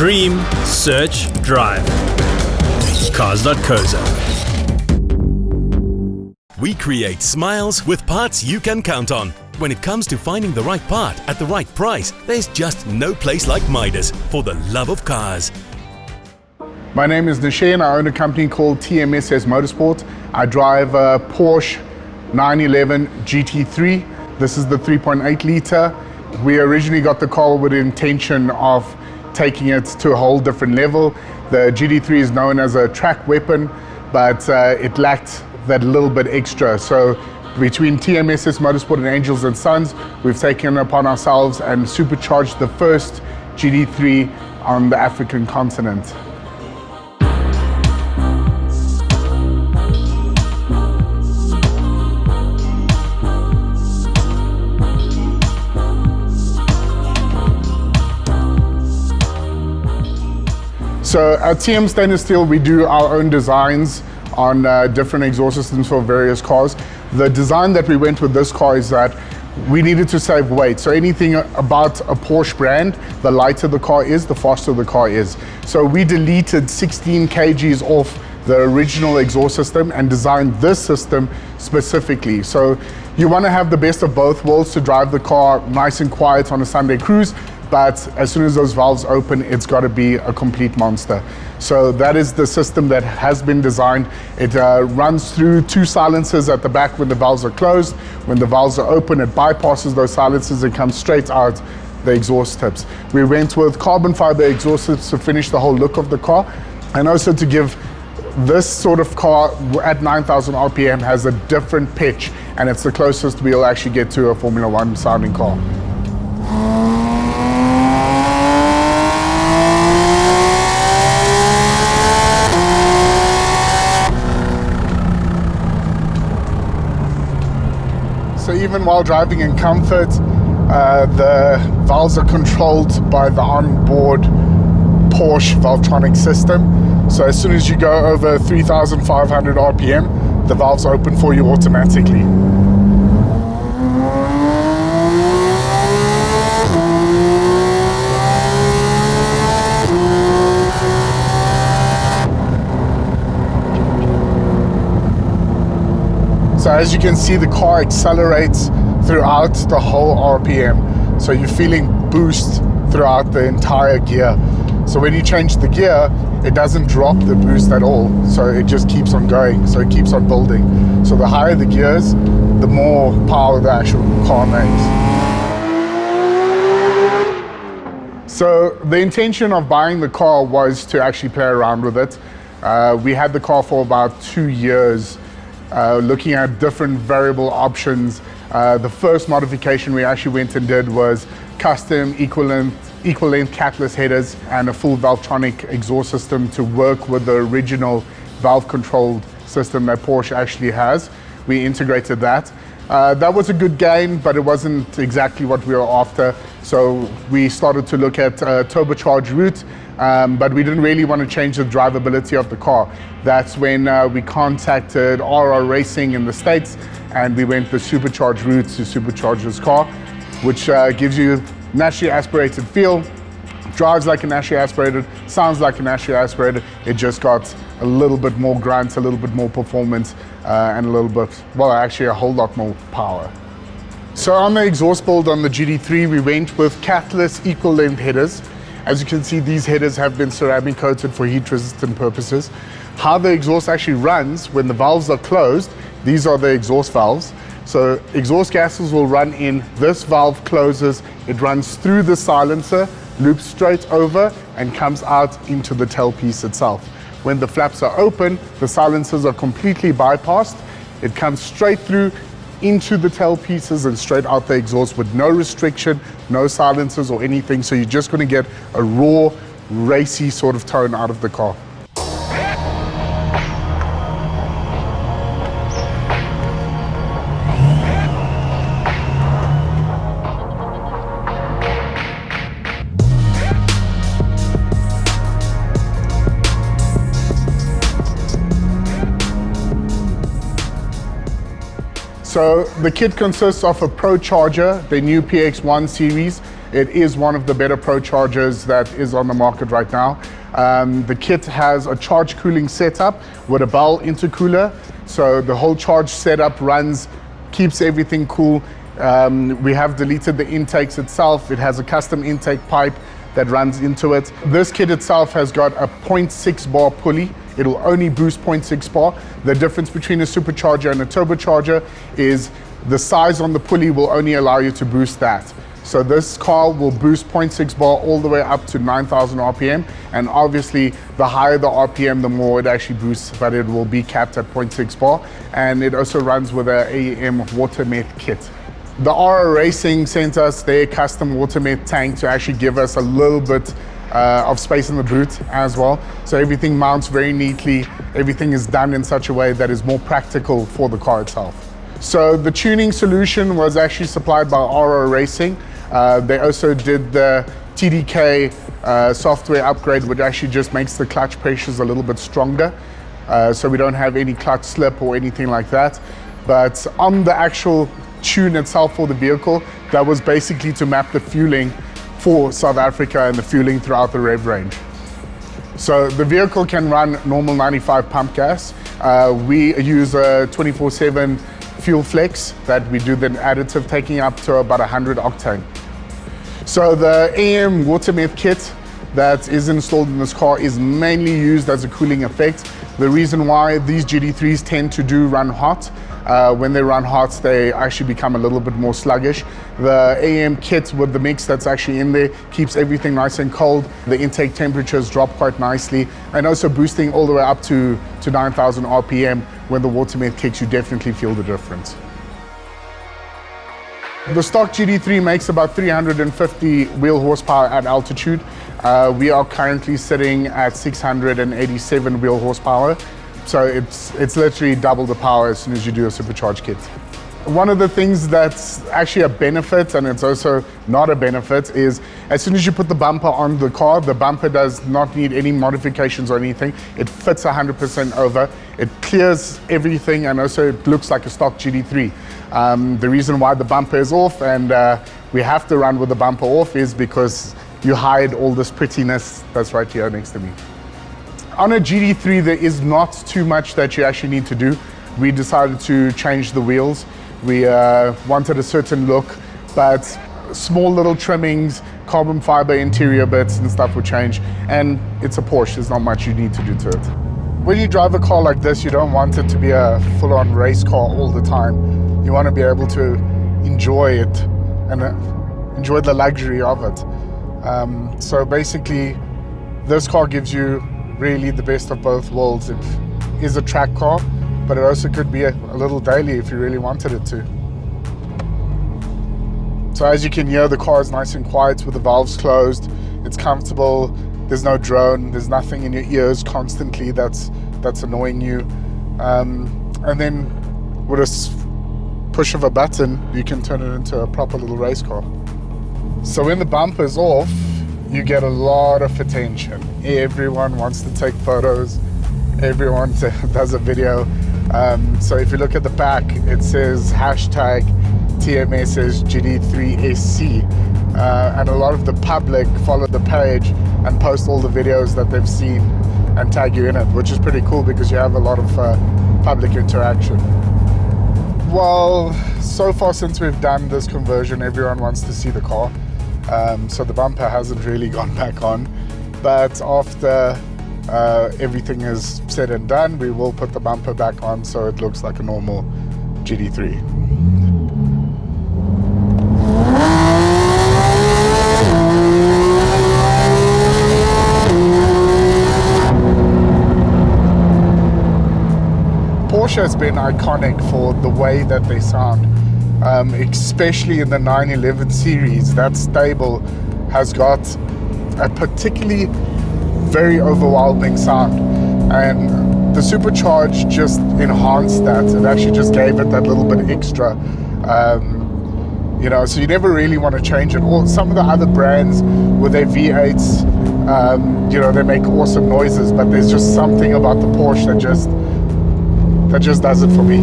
Dream, search, drive. Cars.co.za. We create smiles with parts you can count on. When it comes to finding the right part at the right price, there's just no place like Midas for the love of cars. My name is Nishay and I own a company called TMSS Motorsport. I drive a Porsche 911 GT3. This is the 3.8 litre. We originally got the car with the intention of taking it to a whole different level. The GT3 is known as a track weapon, but it lacked that little bit extra. So between TMSS Motorsport and Angels and Sons, we've taken it upon ourselves and supercharged the first GT3 on the African continent. So at TM Stainless Steel, we do our own designs on different exhaust systems for various cars. The design that we went with this car is that we needed to save weight. So anything about a Porsche brand, the lighter the car is, the faster the car is. So we deleted 16 kgs off the original exhaust system and designed this system specifically. So you want to have the best of both worlds to drive the car nice and quiet on a Sunday cruise, but as soon as those valves open, it's got to be a complete monster. So that is the system that has been designed. It runs through two silencers at the back when the valves are closed. When the valves are open, it bypasses those silencers and comes straight out the exhaust tips. We went with carbon fiber exhaust tips to finish the whole look of the car, and also to give this sort of car at 9,000 RPM has a different pitch, and it's the closest we'll actually get to a Formula One sounding car. So even while driving in comfort, the valves are controlled by the onboard Porsche Valvetronic system. So as soon as you go over 3,500 RPM, the valves open for you automatically. So as you can see, the car accelerates throughout the whole RPM. So you're feeling boost throughout the entire gear. So when you change the gear, it doesn't drop the boost at all. So it just keeps on going. So it keeps on building. So the higher the gears, the more power the actual car makes. So the intention of buying the car was to actually play around with it. We had the car for about 2 years. Looking at different variable options. The first modification we actually went and did was custom equal length catless headers and a full Valvetronic exhaust system to work with the original valve controlled system that Porsche actually has. We integrated that. That was a good gain, but it wasn't exactly what we were after. So we started to look at a turbocharged route, but we didn't really want to change the drivability of the car. That's when we contacted RR Racing in the States, and we went the supercharged route to supercharge this car, which gives you naturally aspirated feel, drives like a naturally aspirated, sounds like a naturally aspirated. It just got a little bit more grunt, a little bit more performance, and a little bit, well, actually a whole lot more power. So on the exhaust build on the GT3, we went with catless equal length headers. As you can see, these headers have been ceramic coated for heat resistant purposes. How the exhaust actually runs when the valves are closed, these are the exhaust valves. So exhaust gases will run in, this valve closes, it runs through the silencer, loops straight over and comes out into the tailpiece itself. When the flaps are open, the silencers are completely bypassed. It comes straight through into the tailpieces and straight out the exhaust with no restriction, no silencers or anything. So you're just going to get a raw, racy sort of tone out of the car. So the kit consists of a Pro Charger, the new PX1 series, It is one of the better Pro chargers that is on the market right now. The kit has a charge cooling setup with a Bell intercooler. So the whole charge setup runs, keeps everything cool. We have deleted the intakes itself. It has a custom intake pipe that runs into it. This kit itself has got a 0.6 bar pulley. It will only boost 0.6 bar. The difference between a supercharger and a turbocharger is the size on the pulley will only allow you to boost that. So this car will boost 0.6 bar all the way up to 9,000 RPM. And obviously the higher the RPM, the more it actually boosts, but it will be capped at 0.6 bar. And it also runs with an AEM water met kit. The RR Racing sent us their custom water met tank to actually give us a little bit of space in the boot as well. So everything mounts very neatly. Everything is done in such a way that is more practical for the car itself. So the tuning solution was actually supplied by RR Racing. They also did the TDK software upgrade, which actually just makes the clutch pressures a little bit stronger. So we don't have any clutch slip or anything like that. But on the actual tune itself for the vehicle, that was basically to map the fueling for South Africa and the fueling throughout the rev range. So the vehicle can run normal 95 pump gas. We use a 24/7 fuel flex that we do the additive taking up to about 100 octane. So the AEM water met kit that is installed in this car is mainly used as a cooling effect. The reason why these GT3s tend to run hot, when they run hot, they actually become a little bit more sluggish. The AEM kit with the mix that's actually in there keeps everything nice and cold. The intake temperatures drop quite nicely, and also boosting all the way up to 9,000 RPM. When the water met kicks, you definitely feel the difference. The stock GT3 makes about 350 wheel horsepower at altitude. We are currently sitting at 687 wheel horsepower. So it's literally double the power as soon as you do a supercharged kit. One of the things that's actually a benefit, and it's also not a benefit, is as soon as you put the bumper on the car, the bumper does not need any modifications or anything. It fits 100% over. It clears everything, and also it looks like a stock GT3. The reason why the bumper is off and we have to run with the bumper off is because you hide all this prettiness that's right here next to me. On a GT3, there is not too much that you actually need to do. We decided to change the wheels. We wanted a certain look, but small little trimmings, carbon fiber interior bits and stuff would change. And it's a Porsche, there's not much you need to do to it. When you drive a car like this, you don't want it to be a full-on race car all the time. You want to be able to enjoy it and enjoy the luxury of it. So basically, this car gives you really the best of both worlds. It is a track car, but it also could be a little daily if you really wanted it to. So as you can hear, the car is nice and quiet with the valves closed. It's comfortable. There's no drone. There's nothing in your ears constantly that's annoying you. And then with a push of a button, you can turn it into a proper little race car. So when the bumper's off, you get a lot of attention. Everyone wants to take photos. Everyone does a video. So if you look at the back, it says hashtag TMSS GT3SC. And a lot of the public follow the page and post all the videos that they've seen and tag you in it, which is pretty cool because you have a lot of public interaction. Well, so far since we've done this conversion, everyone wants to see the car. So the bumper hasn't really gone back on. But after everything is said and done, we will put the bumper back on so it looks like a normal GT3. Porsche has been iconic for the way that they sound, especially in the 911 series. That stable has got a particularly very overwhelming sound, and the Supercharge just enhanced that. It actually just gave it that little bit extra, you know, so you never really want to change it. Or some of the other brands with their V8s, you know, they make awesome noises, but there's just something about the Porsche that just does it for me.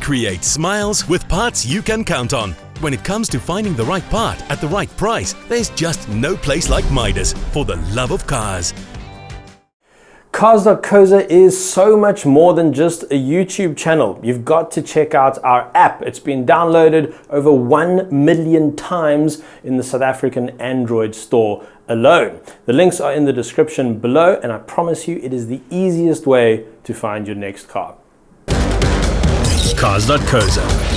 Create smiles with parts you can count on. When it comes to finding the right part at the right price, there's just no place like Midas, for the love of cars. Cars.co.za is so much more than just a YouTube channel. You've got to check out our app. It's been downloaded over 1 million times in the South African Android store alone. The links are in the description below, and I promise you it is the easiest way to find your next car. Cars.co.za.